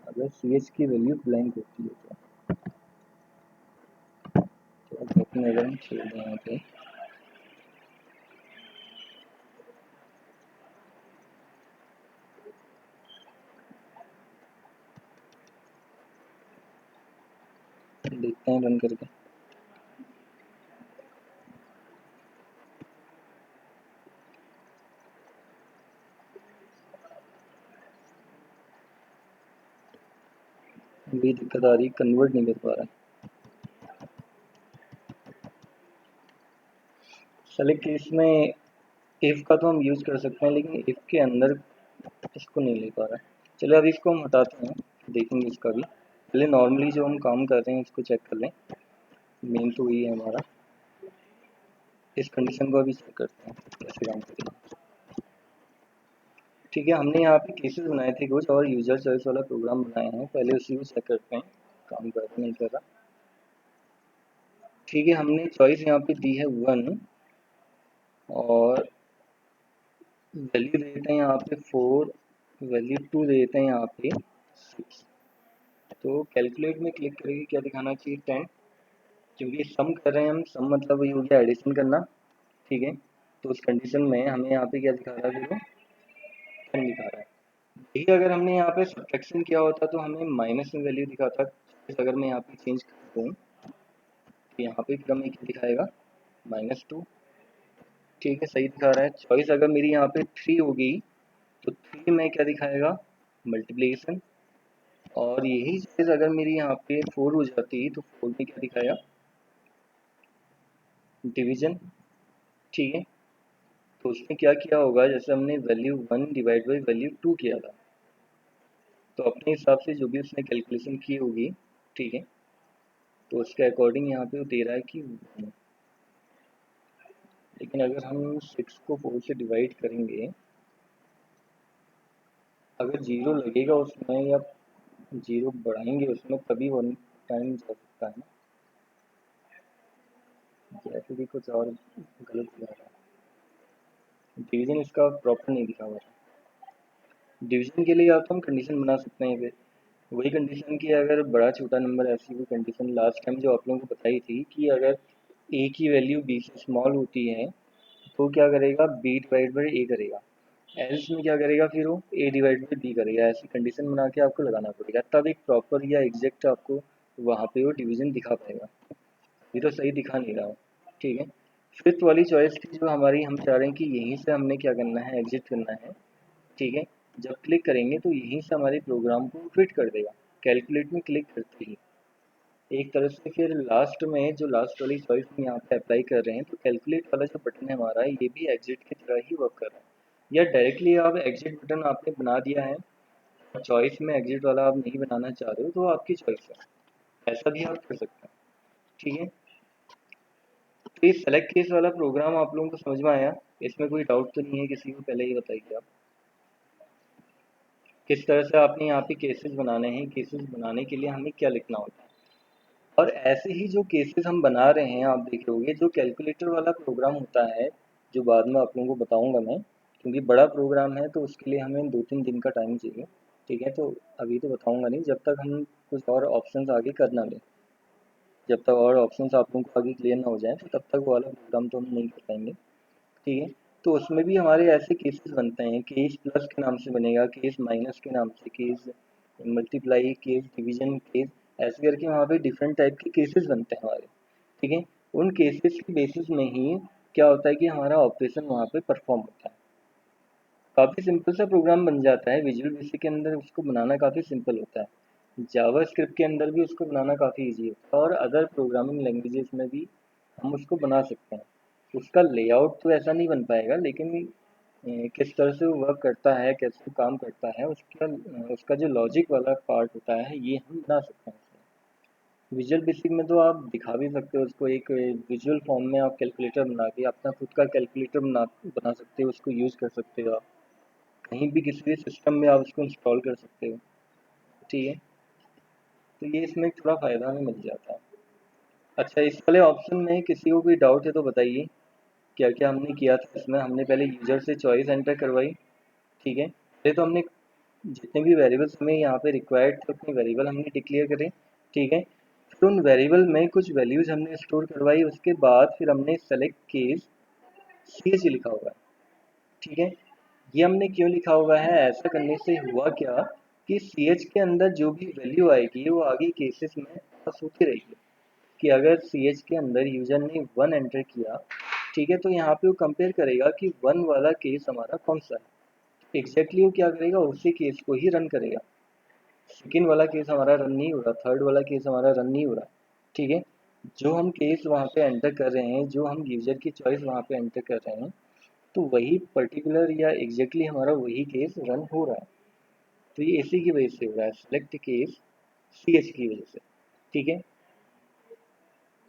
अगर CH की वैल्यू ब्लैंक होती है तो देखिए अगर हम छोड़ दें यहाँ पे, देखते हैं रन करके। भी दिक्कत आ रही, कन्वर्ट नहीं कर पा रहा है। सेलेक्ट केस में इफ का तो हम यूज कर सकते हैं, लेकिन इफ के अंदर इसको नहीं ले पा रहा है। चलिए अभी इसको हम हटाते हैं, देखेंगे इसका भी। पहले नॉर्मली जो हम काम कर रहे हैं उसको चेक कर लें, मेन तो वही है हमारा। इस कंडीशन को अभी चेक करते हैं कैसे काम करेंगे। ठीक है, हमने यहाँ पे केसेस बनाए थे कुछ और यूजर चॉइस वाला प्रोग्राम बनाए हैं, पहले उसी को चेक करते हैं काम कर रहा नहीं कर रहा। ठीक है, हमने चॉइस यहाँ पे दी है 1 और वैल्यू देते हैं यहाँ पे 4, वैल्यू 2 देते हैं यहाँ पे 6। तो कैलकुलेट में क्लिक करेंगे, क्या दिखाना चाहिए 10, क्योंकि सम कर रहे हैं हम, सम मतलब वही हो गया एडिशन करना। ठीक है, तो उस कंडीशन में हमें यहाँ पे क्या दिखा रहा है, देखो 10 दिखा रहा है। यही अगर हमने यहाँ पे सब्ट्रैक्शन किया होता तो हमें माइनस में वैल्यू दिखाता। अगर मैं यहाँ पे चेंज करता हूँ तो यहाँ पे फिर हमें क्या दिखाएगा, -2। ठीक है, सही दिखा रहा है। चॉइस अगर मेरी यहाँ पे 3 होगी तो 3 में क्या दिखाएगा, मल्टीप्लिकेशन, और यही चीज़ अगर मेरी यहाँ पे 4 हो जाती तो 4 में क्या दिखाया, डिवीजन। ठीक है, तो उसमें क्या किया होगा, जैसे हमने वैल्यू 1 डिवाइड बाई वैल्यू 2 किया था, तो अपने हिसाब से जो भी उसने कैलकुलेशन की होगी, ठीक है, तो उसके अकॉर्डिंग यहाँ पे वो दे रहा है कि 1। लेकिन अगर हम 6 को 4 से डिवाइड करेंगे, अगर 0 लगेगा उसमें या 0 बढ़ाएंगे उसमें, तभी 1 टाइम जा सकता है ना, जैसे भी कुछ और गलत दिखा रहा है। डिवीजन इसका प्रॉपर नहीं दिखा हुआ था। डिवीजन के लिए या तो हम कंडीशन बना सकते हैं, फिर वही कंडीशन की अगर बड़ा छोटा नंबर, ऐसी कोई कंडीशन लास्ट टाइम जो आप लोगों को बताई थी कि अगर ए की वैल्यू बी से स्मॉल होती है तो क्या करेगा, बी डिवाइड बाई ए करेगा, एल्स में क्या करेगा, फिर वो ए डिवाइड बाई बी करेगा। ऐसी कंडीशन बना के आपको लगाना पड़ेगा, तब एक प्रॉपर या एग्जैक्ट आपको वहाँ पे वो डिवीजन दिखा पाएगा। ये तो सही दिखा नहीं रहा। ठीक है, फिफ्थ वाली चॉइस थी जो हमारी, हम चाह रहे हैं कि यहीं से हमने क्या करना है, एग्जिट करना है। ठीक है, जब क्लिक करेंगे तो यहीं से हमारे प्रोग्राम को फिट कर देगा, कैलकुलेट में क्लिक करते ही। एक तरह से फिर लास्ट में जो लास्ट वाली चॉइस हम यहाँ पे अप्लाई कर रहे हैं, तो कैलकुलेट वाला जो बटन है हमारा, ये भी एग्जिट की तरह ही वर्क कर रहा है। या डायरेक्टली आप एग्जिट बटन आपने बना दिया है, चॉइस में एग्जिट वाला आप नहीं बनाना चाह रहे हो तो आपकी चॉइस है, ऐसा भी आप कर सकते हैं। ठीक है, तो ये सेलेक्ट केस वाला प्रोग्राम आप लोगों को समझ में आया, इसमें कोई डाउट तो नहीं है किसी को, पहले ही बताइए आप किस तरह से आपने यहाँ पे केसेस बनाने हैं, केसेस बनाने के लिए हमें क्या लिखना होता है। और ऐसे ही जो केसेस हम बना रहे हैं, आप देख लोगे जो कैलकुलेटर वाला प्रोग्राम होता है, जो बाद में आप लोगों को बताऊंगा मैं, क्योंकि बड़ा प्रोग्राम है तो उसके लिए हमें 2-3 दिन का टाइम चाहिए। ठीक है, तो अभी तो बताऊंगा नहीं, जब तक हम कुछ और ऑप्शंस आगे कर ना लें, जब तक और ऑप्शंस आप लोगों को आगे क्लियर ना हो जाए, तो तब तक वो वाला प्रोग्राम तो हम नहीं कर पाएंगे। ठीक है, तो उसमें भी हमारे ऐसे केसेस बनते हैं, केस प्लस के नाम से बनेगा, केस माइनस के नाम से, case multiply, case division, case, ऐसे करके वहाँ पे डिफरेंट टाइप के केसेस बनते हैं हमारे। ठीक है, उन केसेस के बेसिस में ही क्या होता है कि हमारा ऑपरेशन वहाँ पे परफॉर्म होता है। काफ़ी सिंपल सा प्रोग्राम बन जाता है, विजुअल बेसिक के अंदर उसको बनाना काफ़ी सिंपल होता है, जावा स्क्रिप्ट के अंदर भी उसको बनाना काफ़ी ईजी होता है, और अदर प्रोग्रामिंग लैंग्वेजेस में भी हम उसको बना सकते हैं। उसका लेआउट तो ऐसा नहीं बन पाएगा, लेकिन किस तरह से वो वर्क करता है, कैसे काम करता है, उसका जो लॉजिक वाला पार्ट होता है, ये हम बना सकते हैं। विजुअल बेसिक में तो आप दिखा भी सकते हो उसको, एक विजुअल फॉर्म में आप कैलकुलेटर बना के अपना खुद का कैलकुलेटर बना सकते हो, उसको यूज़ कर सकते हो आप कहीं भी, किसी भी सिस्टम में आप उसको इंस्टॉल कर सकते हो। ठीक है, तो ये इसमें थोड़ा फ़ायदा हमें मिल जाता है। अच्छा, इस वाले ऑप्शन में किसी को कोई डाउट है तो बताइए, क्या क्या हमने किया था इसमें। हमने पहले यूज़र से चॉइस एंटर करवाई। ठीक है, पहले तो हमने जितने भी वेरिएबल्स हमें यहाँ पे रिक्वायर्ड थे अपने वेरिएबल हमने डिक्लेयर करे। ठीक है, फिर उन वेरिएबल में कुछ वैल्यूज़ हमने स्टोर करवाई, उसके बाद फिर हमने सेलेक्ट केस CH लिखा हुआ है। ठीक है, ये हमने क्यों लिखा हुआ है, ऐसा करने से हुआ क्या कि CH के अंदर जो भी वैल्यू आएगी वो आगे केसेस में पास होती रहेगी, कि अगर CH के अंदर यूजर ने 1 एंटर किया, ठीक है, तो यहाँ पे वो कंपेयर करेगा कि 1 वाला केस हमारा कौन सा है, एग्जैक्टली वो क्या करेगा, उसी केस को ही रन करेगा। सेकेंड वाला केस हमारा रन नहीं हो रहा, थर्ड वाला केस हमारा रन नहीं हो रहा। ठीक है, जो हम केस वहाँ पे एंटर कर रहे हैं, जो हम यूजर की चॉइस वहाँ पे एंटर कर रहे हैं, तो वही पर्टिकुलर या एग्जैक्टली हमारा वही केस रन हो रहा है। तो ये इसी की वजह से हो रहा है, सेलेक्ट केस CH की वजह से। ठीक है,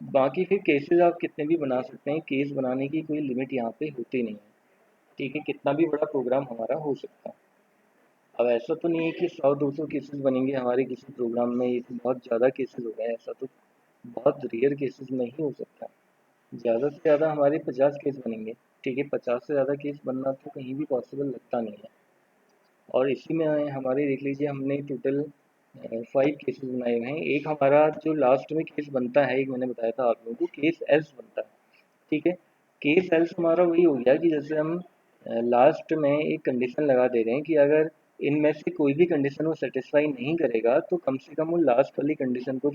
बाकी फिर केसेस आप कितने भी बना सकते हैं, केस बनाने की कोई लिमिट यहाँ पे होती नहीं है। ठीक है, कितना भी बड़ा प्रोग्राम हमारा हो सकता है। अब ऐसा तो नहीं है कि 100-200 केसेस बनेंगे हमारे किसी प्रोग्राम में, ये तो बहुत ज़्यादा केसेस हो गए, ऐसा तो बहुत रेयर केसेस में ही हो सकता है। ज़्यादा से ज़्यादा हमारे 50 केस बनेंगे। ठीक है, 50 से ज़्यादा केस बनना तो कहीं भी पॉसिबल लगता नहीं है। और इसी में हमारे देख लीजिए, हमने टोटल 5 केसेस बनाए हुए हैं। एक हमारा जो लास्ट में केस बनता है, एक मैंने बताया था आप लोगों को, केस एल्स बनता है। ठीक है, केस एल्स हमारा वही हो गया कि जैसे हम लास्ट में एक कंडीशन लगा दे रहे हैं कि अगर इनमें से कोई भी कंडीशन वो सेटिस्फाई नहीं करेगा, तो कम से कम वो लास्ट वाली कंडीशन को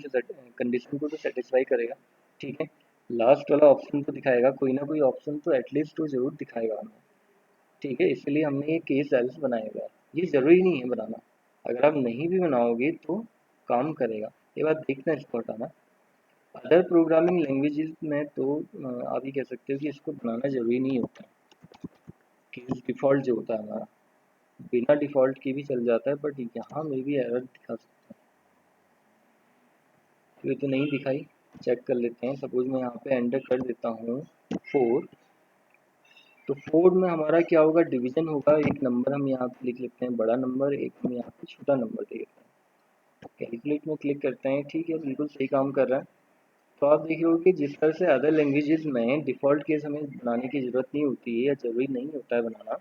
तो सेटिस्फाई करेगा। ठीक है, लास्ट वाला ऑप्शन तो दिखाएगा, कोई ना कोई ऑप्शन तो एटलीस्ट वो जरूर दिखाएगा हमें। ठीक है, इसलिए हमने ये केस एल्स बनाया हुआ है, ये ज़रूरी नहीं है बनाना। अगर आप नहीं भी बनाओगे तो काम करेगा। ये बात देखना, इसको हटाना। अदर प्रोग्रामिंग लैंग्वेजेस में तो आप ये कह सकते हो कि इसको बनाना ज़रूरी नहीं होता, कि डिफ़ॉल्ट जो होता है हमारा बिना डिफ़ॉल्ट के भी चल जाता है, बट यहाँ में भी एरर दिखा सकता है। तो ये तो नहीं दिखाई, चेक कर लेते हैं। सपोज मैं यहाँ पे एंटर कर देता हूँ 4, तो 4 में हमारा क्या होगा, डिवीजन होगा। एक नंबर हम यहाँ पे लिख लेते हैं, बड़ा नंबर, एक हम यहाँ पे छोटा नंबर दे देते हैं। कैलकुलेट में क्लिक करते हैं, ठीक है, बिल्कुल सही काम कर रहा है। तो आप देख रहे हो कि जिस तरह से अदर लैंग्वेजेस में डिफ़ॉल्ट केस हमें बनाने की ज़रूरत नहीं होती है या ज़रूरी नहीं होता है बनाना,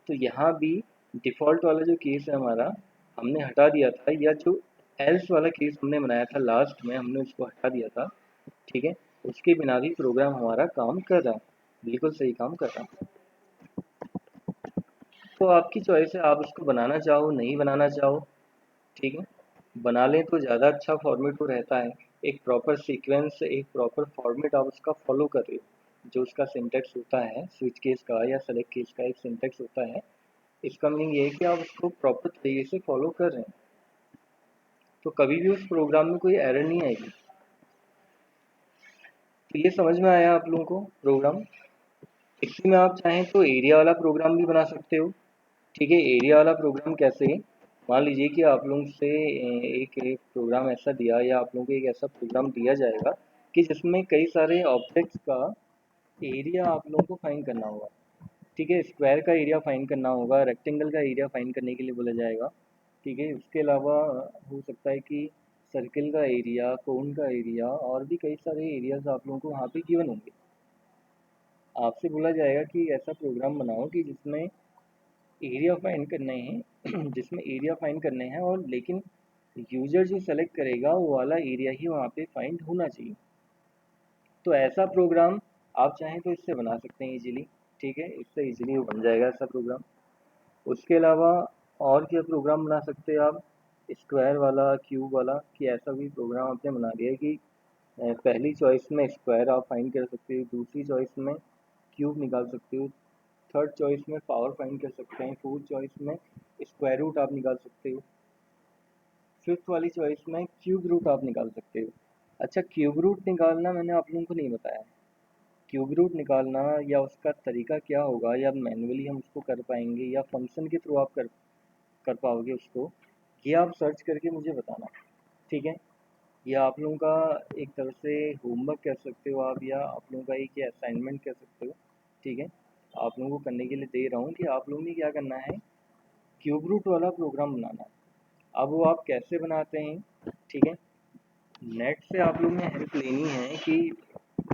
तो यहाँ भी डिफ़ॉल्ट वाला जो केस है हमारा हमने हटा दिया था, या जो एल्स वाला केस हमने बनाया था लास्ट में, हमने उसको हटा दिया था, ठीक है। उसके बिना भी प्रोग्राम हमारा काम कर रहा है, बिल्कुल सही काम कर रहा है। तो आपकी चॉइस है, आप उसको बनाना चाहो नहीं बनाना चाहो, ठीक है। बना लें तो ज़्यादा अच्छा फॉर्मेट वो रहता है, एक प्रॉपर सीक्वेंस, एक प्रॉपर फॉर्मेट आप उसका फॉलो कर रहे हो। जो उसका सिंटेक्स होता है स्विच केस का या सेलेक्ट केस का एक सिंटेक्स होता है, इसका मीनिंग ये है कि आप उसको प्रॉपर तरीके से फॉलो कर रहे हैं, तो कभी भी उस प्रोग्राम में कोई एरर नहीं आएगी। तो ये समझ में आया आप लोगों को प्रोग्राम। इसी में आप चाहें तो एरिया वाला प्रोग्राम भी बना सकते हो, ठीक है। एरिया वाला प्रोग्राम कैसे, मान लीजिए कि आप लोगों से एक प्रोग्राम ऐसा दिया, या आप लोगों को एक ऐसा प्रोग्राम दिया जाएगा कि जिसमें कई सारे ऑब्जेक्ट्स का एरिया आप लोगों को फाइंड करना होगा, ठीक है। स्क्वायर का एरिया फाइंड करना होगा, रेक्टेंगल का एरिया फाइंड करने के लिए बोला जाएगा, ठीक है। उसके अलावा हो सकता है कि सर्किल का एरिया, कोन का एरिया, और भी कई सारे एरियाज आप लोगों को वहाँ पे गिवन होंगे। आपसे बोला जाएगा कि ऐसा प्रोग्राम बनाओ कि जिसमें एरिया फाइंड करने हैं जिसमें एरिया फाइंड करने हैं, और लेकिन यूजर जो सेलेक्ट करेगा वो वाला एरिया ही वहाँ पे फाइंड होना चाहिए। तो ऐसा प्रोग्राम आप चाहें तो इससे बना सकते हैं इजीली, ठीक है। इससे इजीली वो बन जाएगा ऐसा प्रोग्राम। उसके अलावा और क्या प्रोग्राम बना सकते हैं आप, स्क्वायर वाला, क्यूब वाला, कि ऐसा भी प्रोग्राम आपने बना दिया है कि पहली चॉइस में स्क्वायर आप फाइंड कर सकते हो, दूसरी चॉइस में क्यूब निकाल सकते हो, थर्ड चॉइस में पावर फाइंड कर सकते हैं, फोर्थ चॉइस में स्क्वायर रूट आप निकाल सकते हो, फिफ्थ वाली चॉइस में क्यूब रूट आप निकाल सकते हो। अच्छा, क्यूब रूट निकालना मैंने आप लोगों को नहीं बताया। क्यूब रूट निकालना या उसका तरीका क्या होगा, या मैन्युअली हम उसको कर पाएंगे या फंक्शन के थ्रू आप कर पाओगे उसको, ये आप सर्च करके मुझे बताना, ठीक है। ये आप लोगों का एक तरह से होमवर्क कह सकते हो आप, या आप लोगों का एक ये असाइनमेंट कह सकते हो, ठीक है। आप लोगों को करने के लिए दे रहा हूँ कि आप लोगों ने क्या करना है, क्यूब रूट वाला प्रोग्राम बनाना है। अब वो आप कैसे बनाते हैं, ठीक है। नेट से आप लोगों ने हेल्प लेनी है, कि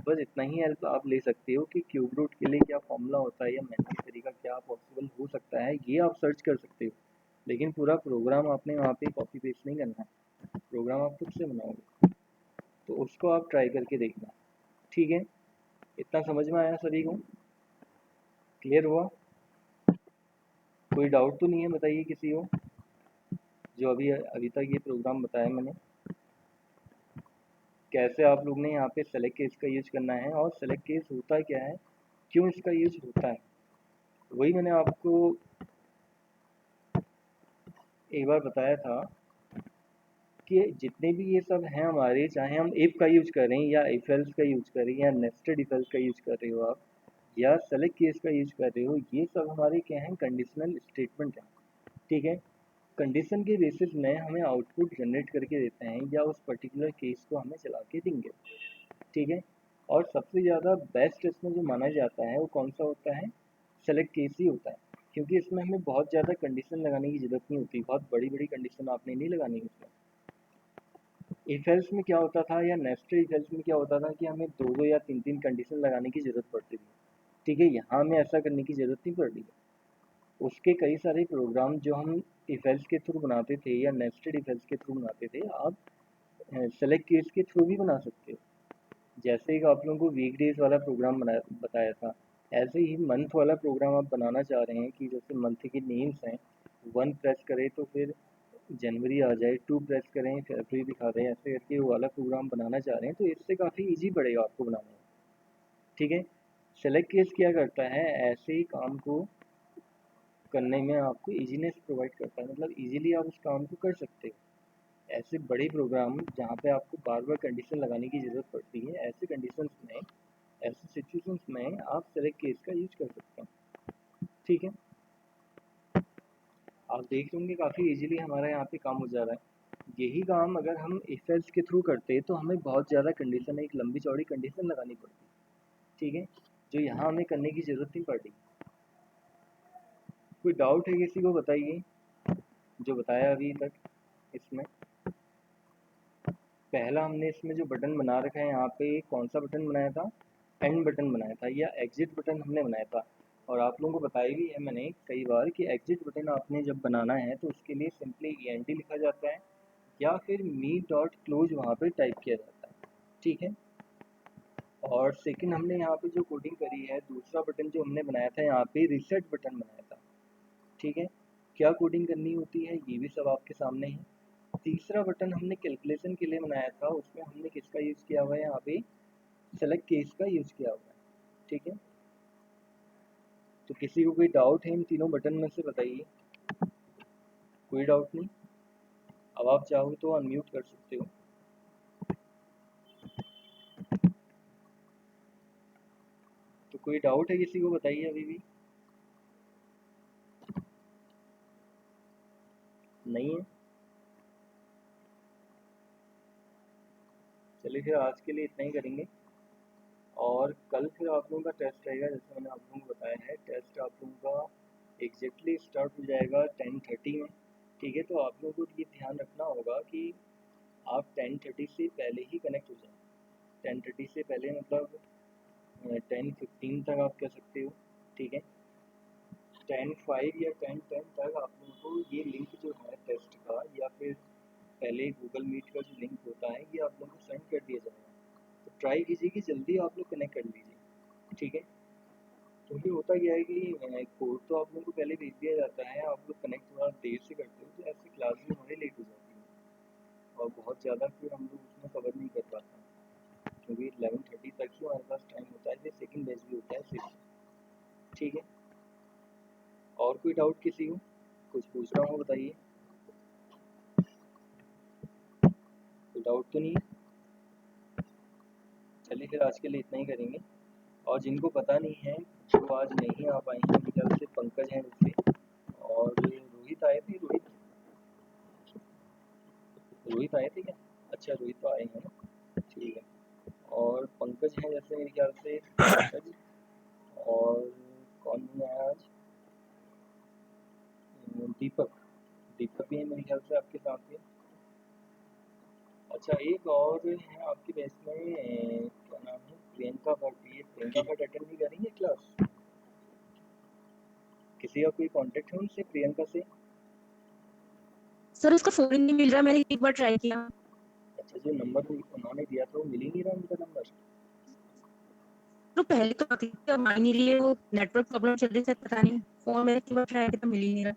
बस इतना ही हेल्प आप ले सकते हो कि क्यूब रूट के लिए क्या फॉर्मूला होता है या मैनुअल तरीका क्या पॉसिबल हो सकता है, ये आप सर्च कर सकते हो। लेकिन पूरा प्रोग्राम आपने वहाँ पे कॉपी पेस्ट नहीं करना है, प्रोग्राम आप खुद से बनाओगे, तो उसको आप ट्राई करके देखना, ठीक है। इतना समझ में आया सभी को, क्लियर हुआ? कोई डाउट तो नहीं है, बताइए किसी को, जो अभी अभी तक ये प्रोग्राम बताया मैंने, कैसे आप लोग ने यहाँ पे सेलेक्ट केस का यूज करना है, और सेलेक्ट केस होता क्या है, क्यों इसका यूज होता है। वही मैंने आपको एक बार बताया था कि जितने भी ये सब हैं हमारे, चाहे हम इफ का यूज करें या इफ एल्स का यूज करें या नेस्टेड इफ एल्स का यूज कर रहे हो आप, या सेलेक्ट केस का यूज कर रहे हो, ये सब हमारे क्या हैं, कंडीशनल स्टेटमेंट हैं, ठीक है। कंडीशन के बेसिस में हमें आउटपुट जनरेट करके देते हैं, या उस पर्टिकुलर केस को हमें चला के देंगे, ठीक है। और सबसे ज़्यादा बेस्ट इसमें जो माना जाता है वो कौन सा होता है, सेलेक्ट केस ही होता है, क्योंकि इसमें हमें बहुत ज़्यादा कंडीशन लगाने की ज़रूरत नहीं होती, बहुत बड़ी बड़ी कंडीशन आपने नहीं लगानी उसमें। इफ एल्स में क्या होता था, या नेस्टेड इफ एल्स में क्या होता था, कि हमें दो दो या तीन तीन कंडीशन लगाने की ज़रूरत पड़ती थी, ठीक है। यहाँ हमें ऐसा करने की ज़रूरत नहीं पड़ रही है। उसके कई सारे प्रोग्राम जो हम इफ एल्स के थ्रू बनाते थे या नेस्टेड इफ एल्स के थ्रू बनाते थे, आप सेलेक्ट केस के थ्रू भी बना सकते हो। जैसे एक आप लोगों को वीक डेज वाला प्रोग्राम बताया था, ऐसे ही मंथ वाला प्रोग्राम आप बनाना चाह रहे हैं, कि जैसे मंथ के नेम्स हैं, 1 प्रेस करें तो फिर जनवरी आ जाए, 2 प्रेस करें फरवरी दिखा दें, ऐसे करके वो वाला प्रोग्राम बनाना चाह रहे हैं, तो इससे काफ़ी ईजी पड़ेगा आपको बनाने में, ठीक है। सेलेक्ट केस क्या करता है, ऐसे ही काम को करने में आपको ईजीनेस प्रोवाइड करता है, मतलब इजीली आप उस काम को कर सकते हो। ऐसे बड़े प्रोग्राम जहाँ पे आपको बार बार कंडीशन लगाने की ज़रूरत पड़ती है, ऐसे कंडीशंस में, ऐसे सिचुएशंस में आप सेलेक्ट केस का यूज कर सकते हैं। ठीक है, आप देख होंगे काफ़ी इजीली हमारा यहाँ पे काम हो जा रहा है। यही काम अगर हम इफ एल्स के थ्रू करते तो हमें बहुत ज़्यादा कंडीशन, एक लंबी चौड़ी कंडीशन लगानी पड़ती। ठीक है, जो यहाँ हमें करने की ज़रूरत नहीं पड़ी। कोई डाउट है किसी को, बताइए, जो बताया अभी तक। इसमें पहला हमने इसमें जो बटन बना रखा है यहाँ पे, कौन सा बटन बनाया था? एंड बटन बनाया था या एग्जिट बटन हमने बनाया था। और आप लोगों को बताया भी है मैंने कई बार कि एग्जिट बटन आपने जब बनाना है तो उसके लिए सिंपली END लिखा जाता है या फिर me.close वहाँ पे टाइप किया जाता है। ठीक है, और सेकंड हमने यहाँ पे जो कोडिंग करी है, दूसरा बटन जो हमने बनाया था यहाँ पे रीसेट बटन बनाया था। ठीक है, क्या कोडिंग करनी होती है ये भी सब आपके सामने है। तीसरा बटन हमने कैलकुलेशन के लिए बनाया था, उसमें हमने किसका यूज़ किया हुआ है? यहाँ पे सेलेक्ट केस का यूज़ किया हुआ है। ठीक है, तो किसी को कोई डाउट है इन तीनों बटन में से, बताइए। कोई डाउट नहीं? अब आप चाहो तो अनम्यूट कर सकते हो। तो कोई डाउट है किसी को, बताइए अभी भी। नहीं है? चलिए फिर आज के लिए इतना ही करेंगे, और कल फिर आप लोगों का टेस्ट रहेगा। जैसे मैंने आप लोगों को बताया है, टेस्ट आप लोगों का एग्जैक्टली स्टार्ट हो जाएगा 10:30 में। ठीक है, तो आप लोगों को ये ध्यान रखना होगा कि आप 10:30 से पहले ही कनेक्ट हो जाएं। 10:30 से पहले मतलब 10:15 तक आप कह सकते हो। ठीक है, 10:05 या 10:10 तक आप लोगों को ये लिंक जो है टेस्ट का, या फिर पहले गूगल मीट का जो लिंक होता है, ये आप लोगों को सेंड कर दिया जाएगा। तो ट्राई कीजिए कि जल्दी आप लोग कनेक्ट कर लीजिए। ठीक है, क्योंकि होता क्या है कि कोड तो आप लोगों को पहले भेज दिया जाता है, आप लोग कनेक्ट थोड़ा देर से करते हो, तो ऐसे क्लास भी हमारी लेट हो जाती है और बहुत ज़्यादा फिर हम लोग उसमें कवर नहीं कर पाते हैं, क्योंकि 11:30 तक ही हमारे पास टाइम होता है, फिर सेकेंड बैच भी होता है फिर। ठीक है, और कोई डाउट किसी को? कुछ पूछ रहा हूँ, बताइए। कोई डाउट तो नहीं है? चलिए फिर आज के लिए इतना ही करेंगे, और जिनको पता नहीं है वो आज नहीं आ पाए हैं, मेरे ख्याल से पंकज हैं दूसरे, और रोहित आए थे। रोहित आए थे क्या? अच्छा, रोहित तो आए हैं ना, ठीक है। और पंकज हैं जैसे मेरे ख्याल से, पंकज, और कौन नहीं आया आज? दीपक भी है मेरे ख्याल से आपके साथ में। अच्छा, एक और है आपके बैच में, क्या नाम है, प्रियंका भट्ट। ये प्रियंका भट्ट अटेंड नहीं करेंगे क्लास? किसी का कोई कांटेक्ट है उनसे, प्रियंका से? सर उसका फोन नहीं मिल रहा, मैंने एक बार ट्राई किया। अच्छा, जो नंबर उन्होंने दिया था वो मिल ही नहीं रहा उनका नंबर? तो पहले तो आती थी, अब आ ही नहीं रही है, वो नेटवर्क प्रॉब्लम चल रही है, पता नहीं। फोन मैंने एक बार ट्राई किया, मिल ही नहीं रहा।